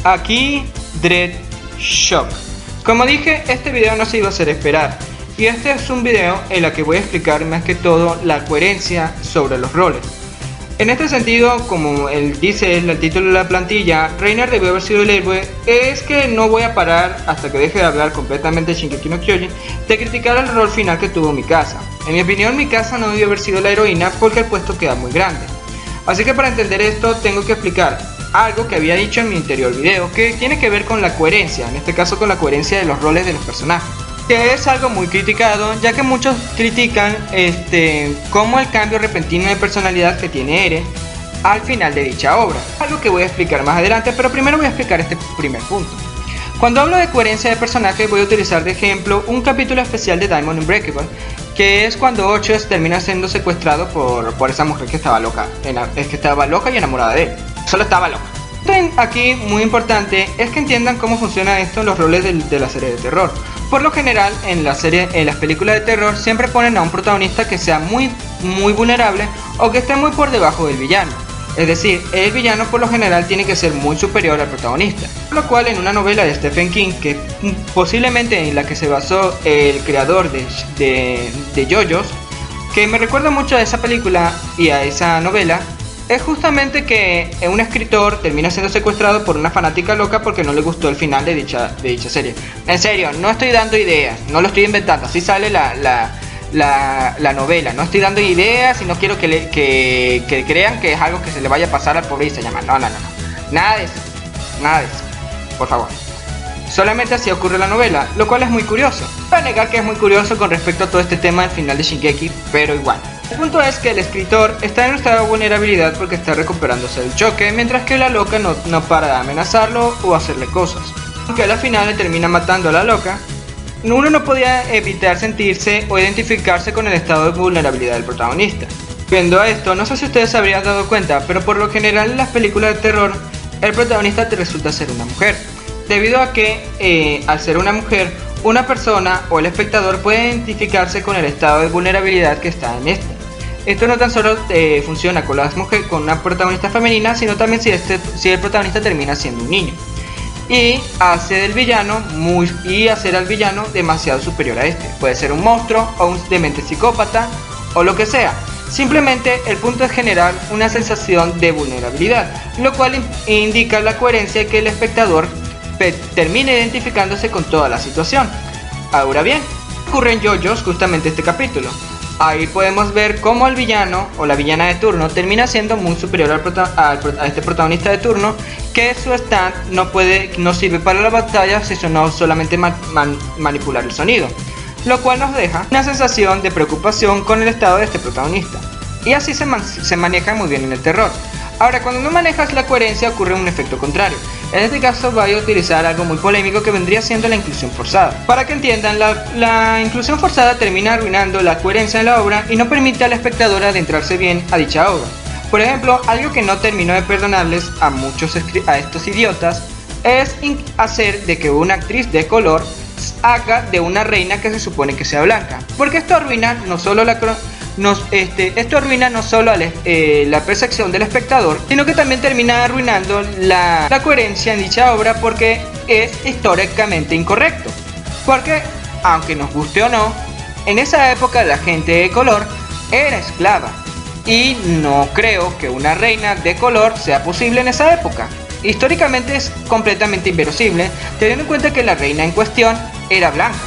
Aquí Dread Shock. Como dije, este video no se iba a hacer esperar, y este es un video en el que voy a explicar más que todo la coherencia sobre los roles. En este sentido, como él dice en el título de la plantilla, Reiner debió haber sido el héroe. Es que no voy a parar hasta que deje de hablar completamente de Shingeki no Kyojin de criticar el rol final que tuvo Mikasa. En mi opinión, Mikasa no debió haber sido la heroína porque el puesto queda muy grande. Así que para entender esto tengo que explicar algo que había dicho en mi anterior video, que tiene que ver con la coherencia, en este caso con la coherencia de los roles de los personajes, que es algo muy criticado, ya que muchos critican como el cambio repentino de personalidad que tiene Eren al final de dicha obra, algo que voy a explicar más adelante, pero primero voy a explicar este primer punto. Cuando hablo de coherencia de personajes, voy a utilizar de ejemplo un capítulo especial de Diamond Unbreakable, que es cuando Oches termina siendo secuestrado por esa mujer que estaba loca, que estaba loca y enamorada de él. Solo estaba loca. Aquí muy importante es que entiendan cómo funciona esto en los roles de la serie de terror. Por lo general en las películas de terror siempre ponen a un protagonista que sea muy vulnerable o que esté muy por debajo del villano. Es decir, el villano por lo general tiene que ser muy superior al protagonista. Por lo cual en una novela de Stephen King, que posiblemente en la que se basó el creador de JoJo's, que me recuerda mucho a esa película y a esa novela, es justamente que un escritor termina siendo secuestrado por una fanática loca porque no le gustó el final de dicha serie. En serio, no estoy dando ideas, no lo estoy inventando, así sale la novela. No estoy dando ideas y no quiero que crean que es algo que se le vaya a pasar al pobre Isayama. No. Nada de eso, por favor. Solamente así ocurre la novela, lo cual es muy curioso. No voy a negar que es muy curioso con respecto a todo este tema del final de Shingeki, pero igual. El punto es que el escritor está en un estado de vulnerabilidad porque está recuperándose del choque, mientras que la loca no para de amenazarlo o hacerle cosas. Aunque a la final le termina matando a la loca, uno no podía evitar sentirse o identificarse con el estado de vulnerabilidad del protagonista. Viendo a esto, no sé si ustedes se habrían dado cuenta, pero por lo general en las películas de terror, el protagonista te resulta ser una mujer. Debido a que, al ser una mujer, una persona o el espectador puede identificarse con el estado de vulnerabilidad que está en esta. Esto no tan solo funciona con las mujeres, con una protagonista femenina, sino también si el protagonista termina siendo un niño. Y hacer al villano demasiado superior a este. Puede ser un monstruo o un demente psicópata o lo que sea. Simplemente el punto es generar una sensación de vulnerabilidad, lo cual indica la coherencia que el espectador termine identificándose con toda la situación. Ahora bien, ocurre en JoJo's justamente este capítulo. Ahí podemos ver cómo el villano o la villana de turno termina siendo muy superior a este protagonista de turno, que su stand no sirve para la batalla, sino solamente manipular el sonido, lo cual nos deja una sensación de preocupación con el estado de este protagonista. Y así se maneja muy bien en el terror. Ahora, cuando no manejas la coherencia ocurre un efecto contrario. En este caso voy a utilizar algo muy polémico que vendría siendo la inclusión forzada. Para que entiendan, la inclusión forzada termina arruinando la coherencia de la obra y no permite al espectador adentrarse bien a dicha obra. Por ejemplo, algo que no terminó de perdonarles a estos idiotas es hacer de que una actriz de color haga de una reina que se supone que sea blanca, porque esto arruina no solo la percepción del espectador, sino que también termina arruinando la coherencia en dicha obra, porque es históricamente incorrecto. Porque, aunque nos guste o no, en esa época la gente de color era esclava, y no creo que una reina de color sea posible en esa época. Históricamente es completamente inverosímil, teniendo en cuenta que la reina en cuestión era blanca.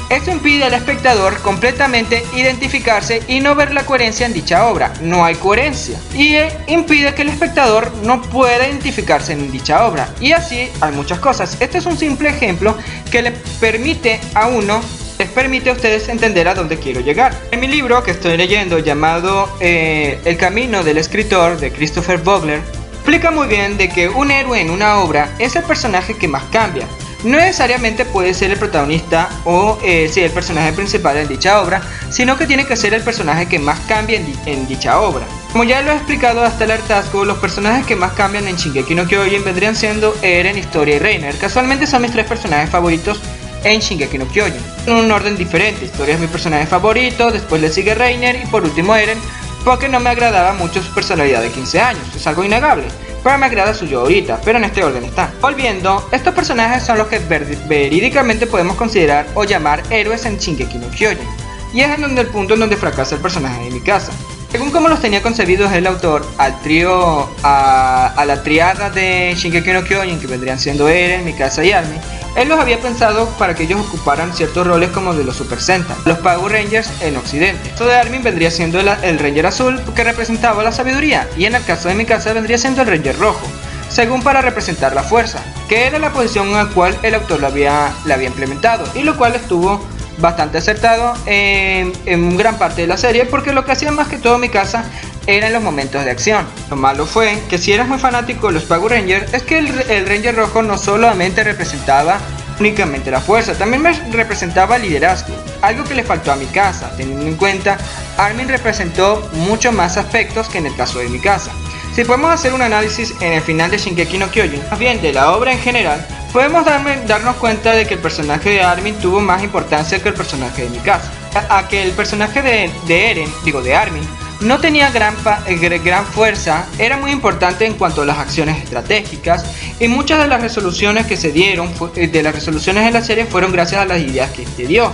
Esto impide al espectador completamente identificarse y no ver la coherencia en dicha obra. No hay coherencia. Y impide que el espectador no pueda identificarse en dicha obra. Y así hay muchas cosas. Este es un simple ejemplo que les permite a ustedes entender a dónde quiero llegar. En mi libro que estoy leyendo, llamado El camino del escritor, de Christopher Vogler, explica muy bien de que un héroe en una obra es el personaje que más cambia. No necesariamente puede ser el protagonista o el personaje principal en dicha obra, sino que tiene que ser el personaje que más cambia en dicha obra. Como ya lo he explicado hasta el hartazgo, los personajes que más cambian en Shingeki no Kyojin vendrían siendo Eren, Historia y Reiner. Casualmente son mis tres personajes favoritos en Shingeki no Kyojin, en un orden diferente. Historia es mi personaje favorito, después le sigue Reiner y por último Eren, porque no me agradaba mucho su personalidad de 15 años, es algo innegable. pero me agrada su yo ahorita, pero en este orden está. Volviendo, estos personajes son los que verídicamente podemos considerar o llamar héroes en Shingeki no Kyojin, y es en donde el punto en donde fracasa el personaje de Mikasa. Según como los tenía concebidos el autor, a la triada de Shingeki no Kyojin, que vendrían siendo Eren, Mikasa y Armin, él los había pensado para que ellos ocuparan ciertos roles como de los Super Sentai, los Power Rangers en Occidente. Esto de Armin vendría siendo el Ranger azul, que representaba la sabiduría, y en el caso de Mikasa vendría siendo el Ranger rojo, según para representar la fuerza, que era la posición en la cual el autor la había implementado, y lo cual estuvo bastante acertado en gran parte de la serie, porque lo que hacía más que todo Mikasa era en los momentos de acción. Lo malo fue que si eras muy fanático de los Power Rangers, es que el Ranger rojo no solamente representaba únicamente la fuerza, también representaba el liderazgo, algo que le faltó a Mikasa, teniendo en cuenta Armin representó muchos más aspectos que en el caso de Mikasa. Si podemos hacer un análisis en el final de Shingeki no Kyojin, más bien de la obra en general, podemos darnos cuenta de que el personaje de Armin tuvo más importancia que el personaje de Mikasa, a que el personaje de Armin no tenía gran fuerza, era muy importante en cuanto a las acciones estratégicas, y muchas de las resoluciones que se dieron de las resoluciones en la serie fueron gracias a las ideas que este dio.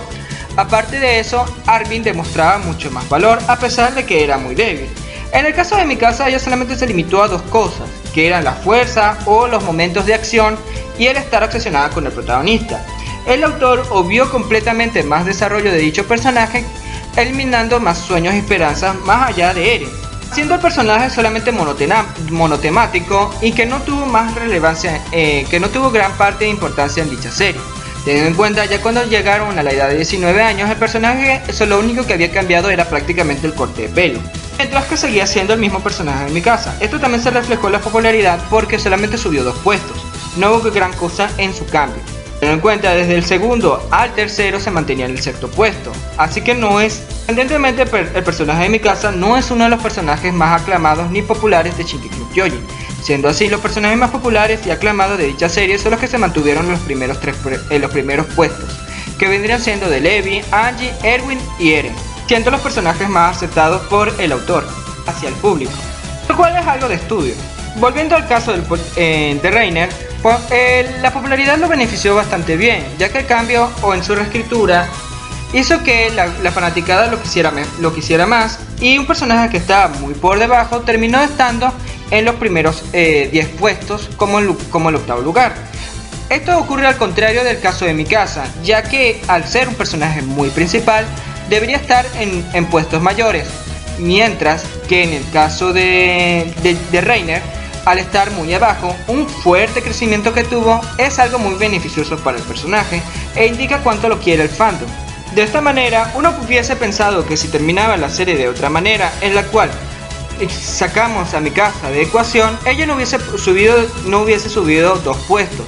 Aparte de eso, Armin demostraba mucho más valor a pesar de que era muy débil. En el caso de Mikasa, ella solamente se limitó a dos cosas, que eran la fuerza o los momentos de acción y el estar obsesionada con el protagonista. El autor obvió completamente más desarrollo de dicho personaje, eliminando más sueños y esperanzas más allá de Eren, siendo el personaje solamente monotemático y que no tuvo más relevancia, que no tuvo gran parte de importancia en dicha serie. Teniendo en cuenta ya cuando llegaron a la edad de 19 años, el personaje lo único que había cambiado era prácticamente el corte de pelo, mientras que seguía siendo el mismo personaje de Mikasa. Esto también se reflejó en la popularidad porque solamente subió 2 puestos, no hubo gran cosa en su cambio. Teniendo en cuenta, desde el segundo al tercero se mantenía en el sexto puesto, así que evidentemente el personaje de Mikasa no es uno de los personajes más aclamados ni populares de Shingeki no Kyojin. Siendo así, los personajes más populares y aclamados de dicha serie son los que se mantuvieron en los primeros puestos, que vendrían siendo de Levi, Angie, Erwin y Eren, siendo los personajes más aceptados por el autor hacia el público, lo cual es algo de estudio. Volviendo al caso de Reiner, la popularidad lo benefició bastante bien, ya que el cambio en su reescritura hizo que la fanaticada lo quisiera más, y un personaje que estaba muy por debajo terminó estando en los primeros 10 puestos como el octavo lugar. Esto ocurre al contrario del caso de Mikasa, ya que al ser un personaje muy principal debería estar en puestos mayores, mientras que en el caso de Reiner, al estar muy abajo, un fuerte crecimiento que tuvo es algo muy beneficioso para el personaje e indica cuánto lo quiere el fandom. De esta manera, uno hubiese pensado que si terminaba la serie de otra manera, en la cual sacamos a Mikasa de ecuación, ella no hubiese subido 2 puestos.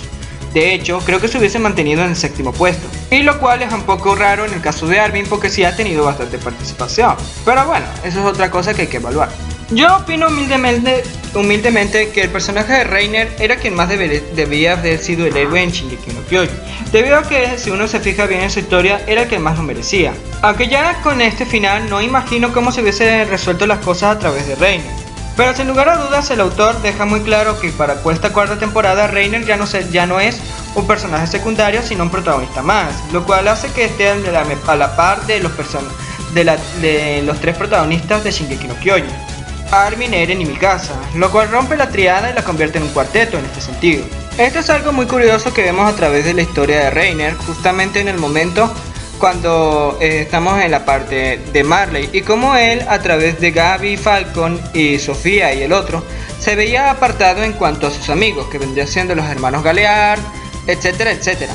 De hecho, creo que se hubiese mantenido en el 7º puesto, y lo cual es un poco raro en el caso de Armin porque sí ha tenido bastante participación. Pero bueno, eso es otra cosa que hay que evaluar. Yo opino humildemente que el personaje de Reiner era quien más debía haber sido el héroe en Shingeki no Kyojin, debido a que si uno se fija bien en su historia era el que más lo merecía. Aunque ya con este final no imagino cómo se hubiese resuelto las cosas a través de Reiner. Pero sin lugar a dudas el autor deja muy claro que para esta 4ª temporada Reiner ya no es un personaje secundario sino un protagonista más, lo cual hace que esté a la par de los 3 protagonistas de Shingeki no Kyojin, Armin, Eren y Mikasa, lo cual rompe la triada y la convierte en un cuarteto en este sentido. Esto es algo muy curioso que vemos a través de la historia de Reiner, justamente en el momento cuando estamos en la parte de Marley, y como él a través de Gaby, Falcon y Sofía y el otro se veía apartado en cuanto a sus amigos, que vendrían siendo los hermanos Galear, etcétera, etcétera,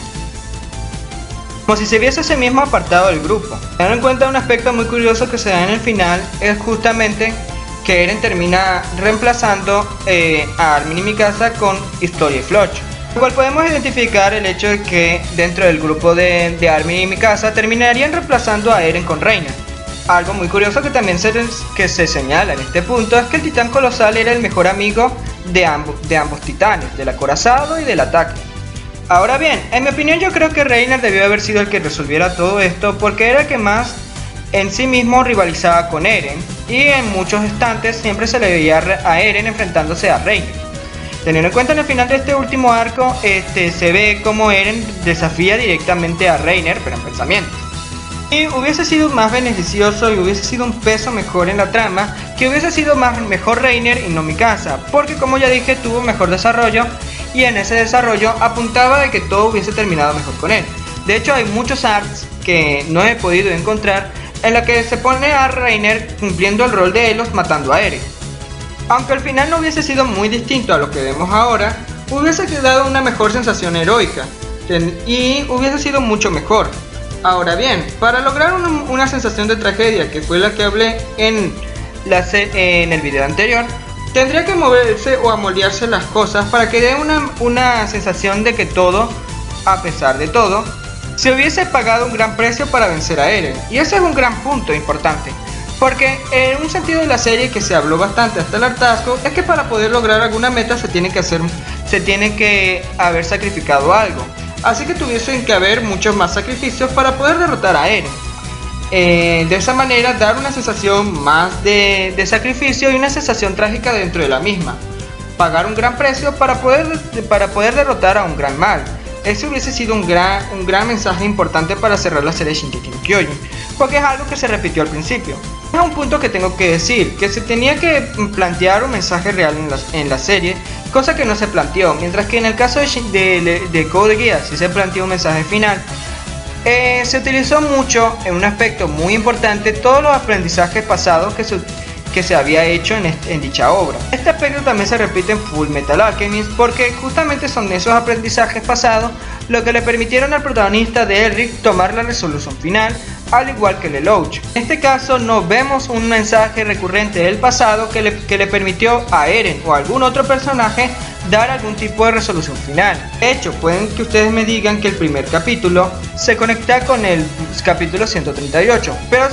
como si se viese ese mismo apartado del grupo. Teniendo en cuenta un aspecto muy curioso que se da en el final, es justamente que Eren termina reemplazando a Armin y Mikasa con Historia y Floch, lo cual podemos identificar el hecho de que dentro del grupo de Armin y Mikasa terminarían reemplazando a Eren con Reiner. Algo muy curioso que también se señala en este punto es que el titán colosal era el mejor amigo de ambos titanes, del acorazado y del ataque. Ahora bien, en mi opinión yo creo que Reiner debió haber sido el que resolviera todo esto, porque era el que más en sí mismo rivalizaba con Eren, y en muchos instantes siempre se le veía a Eren enfrentándose a Reiner. Teniendo en cuenta en el final de este último arco, se ve como Eren desafía directamente a Reiner, pero en pensamiento. Y hubiese sido más beneficioso y hubiese sido un peso mejor en la trama que hubiese sido mejor Reiner y no Mikasa, porque como ya dije tuvo mejor desarrollo y en ese desarrollo apuntaba de que todo hubiese terminado mejor con él. De hecho hay muchos arcs que no he podido encontrar en la que se pone a Reiner cumpliendo el rol de Elos matando a Eren. Aunque al final no hubiese sido muy distinto a lo que vemos ahora, hubiese quedado una mejor sensación heroica y hubiese sido mucho mejor. Ahora bien, para lograr una sensación de tragedia, que fue la que hablé en el video anterior, tendría que moverse o amoldearse las cosas para que dé una sensación de que todo, a pesar de todo, se hubiese pagado un gran precio para vencer a Eren. Y ese es un gran punto importante, porque en un sentido de la serie que se habló bastante hasta el hartazgo, es que para poder lograr alguna meta se tiene que haber sacrificado algo. Así que tuviesen que haber muchos más sacrificios para poder derrotar a Eren. De esa manera dar una sensación más de sacrificio y una sensación trágica dentro de la misma. Pagar un gran precio para poder derrotar a un gran mal. Ese hubiese sido un gran mensaje importante para cerrar la serie Shingeki no Kyojin, porque es algo que se repitió al principio. Es un punto que tengo que decir, que se tenía que plantear un mensaje real en la serie, cosa que no se planteó, mientras que en el caso de Code Geass sí se planteó un mensaje final. Se utilizó mucho en un aspecto muy importante todos los aprendizajes pasados que se había hecho en dicha obra. Este aspecto también se repite en Full Metal Alchemist, porque justamente son esos aprendizajes pasados lo que le permitieron al protagonista de Elric tomar la resolución final, al igual que Lelouch. En este caso no vemos un mensaje recurrente del pasado que le permitió a Eren o a algún otro personaje dar algún tipo de resolución final. De hecho, pueden que ustedes me digan que el primer capítulo se conecta con el capítulo 138, pero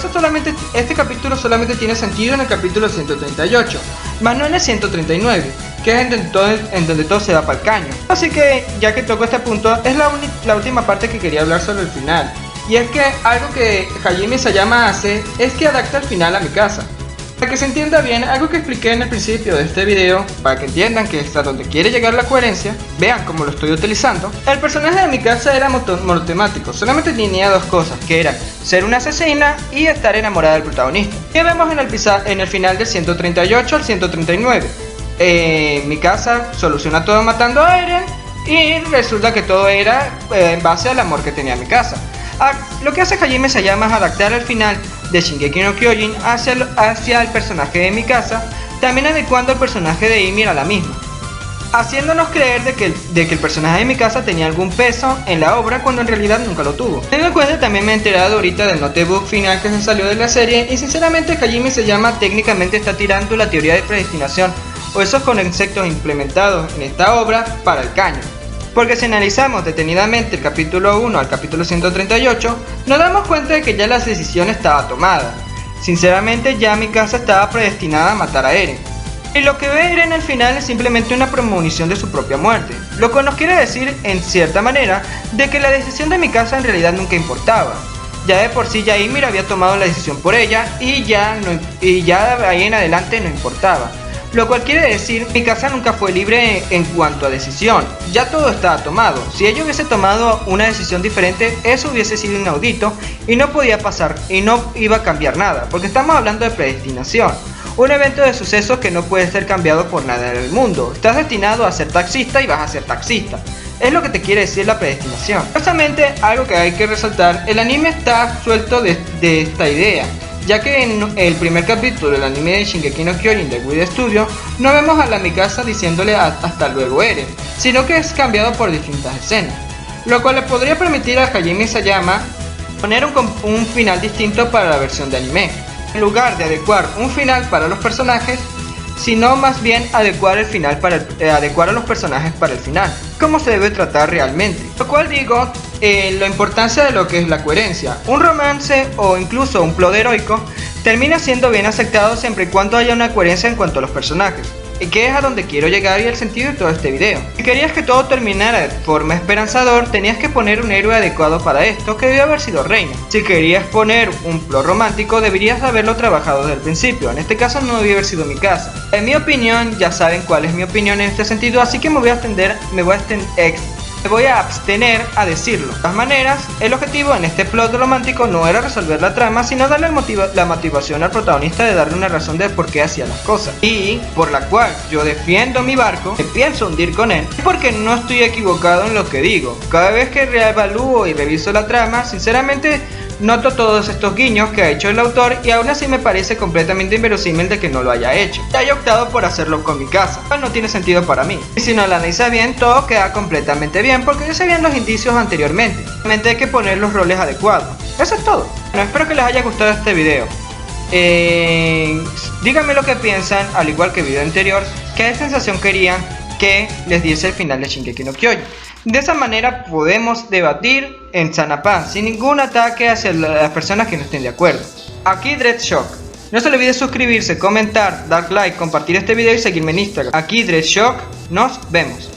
este capítulo solamente tiene sentido en el capítulo 138, más no en el 139, que es en donde todo se va para el caño. Así que, ya que toco este punto, es la última parte que quería hablar sobre el final. Y es que algo que Hajime Isayama hace es que adapta el final a Mikasa. Para que se entienda bien, algo que expliqué en el principio de este video, para que entiendan que es a donde quiere llegar la coherencia, vean cómo lo estoy utilizando. El personaje de Mikasa era monotemático, solamente tenía dos cosas, que eran ser una asesina y estar enamorada del protagonista. Y vemos en el final del 138 al 139. Mikasa soluciona todo matando a Eren y resulta que todo era en base al amor que tenía Mikasa. Lo que hace Hajime Isayama es adaptar el final de Shingeki no Kyojin hacia el personaje de Mikasa, también adecuando el personaje de Ymir a la misma, haciéndonos creer de que el personaje de Mikasa tenía algún peso en la obra cuando en realidad nunca lo tuvo. Tengo en cuenta, también me he enterado ahorita del notebook final que se salió de la serie, y sinceramente Hajime Isayama técnicamente está tirando la teoría de predestinación o esos conceptos implementados en esta obra para el caño. Porque si analizamos detenidamente el capítulo 1 al capítulo 138, nos damos cuenta de que ya la decisión estaba tomada. Sinceramente ya Mikasa estaba predestinada a matar a Eren. Y lo que ve Eren al final es simplemente una premonición de su propia muerte, lo que nos quiere decir, en cierta manera, de que la decisión de Mikasa en realidad nunca importaba. Ya de por sí ya Ymir había tomado la decisión por ella y ya de ahí en adelante no importaba. Lo cual quiere decir que Mikasa nunca fue libre en cuanto a decisión, ya todo estaba tomado. Si ella hubiese tomado una decisión diferente, eso hubiese sido inaudito y no podía pasar y no iba a cambiar nada, porque estamos hablando de predestinación, un evento de sucesos que no puede ser cambiado por nada en el mundo. Estás destinado a ser taxista y vas a ser taxista. Es lo que te quiere decir la predestinación. Justamente algo que hay que resaltar, el anime está suelto de esta idea, ya que en el primer capítulo del anime de Shingeki no Kyojin de Wit Studio no vemos a la Mikasa diciéndole hasta luego Eren, sino que es cambiado por distintas escenas, lo cual le podría permitir a Hajime Isayama poner un final distinto para la versión de anime, en lugar de adecuar un final para los personajes, sino más bien adecuar a los personajes para el final, como se debe tratar realmente. Lo cual digo, la importancia de lo que es la coherencia. Un romance o incluso un plot heroico termina siendo bien aceptado siempre y cuando haya una coherencia en cuanto a los personajes. que es a donde quiero llegar y el sentido de todo este video. Si querías que todo terminara de forma esperanzador, tenías que poner un héroe adecuado para esto, que debió haber sido Reina. Si querías poner un plot romántico, deberías haberlo trabajado desde el principio. En este caso no debió haber sido mi caso. En mi opinión, ya saben cuál es mi opinión en este sentido, así que me voy a abstener a decirlo. De todas maneras, el objetivo en este plot romántico no era resolver la trama, sino darle la motivación al protagonista de darle una razón de por qué hacía las cosas, y por la cual yo defiendo mi barco, me pienso hundir con él, porque no estoy equivocado en lo que digo. Cada vez que reevalúo y reviso la trama, sinceramente noto todos estos guiños que ha hecho el autor, y aún así me parece completamente inverosímil de que no lo haya hecho y haya optado por hacerlo con mi casa. No tiene sentido para mí, y si no lo analizas bien, todo queda completamente bien porque ya se veían los indicios anteriormente. Solamente hay que poner los roles adecuados. Eso es todo. Bueno, espero que les haya gustado este video. Díganme lo que piensan, al igual que el video anterior, qué sensación querían que les diese el final de Shingeki no Kyojin. De esa manera podemos debatir en sana paz, sin ningún ataque hacia las personas que no estén de acuerdo. Aquí DreadShock. No se les olvide suscribirse, comentar, dar like, compartir este video y seguirme en Instagram. Aquí DreadShock. Nos vemos.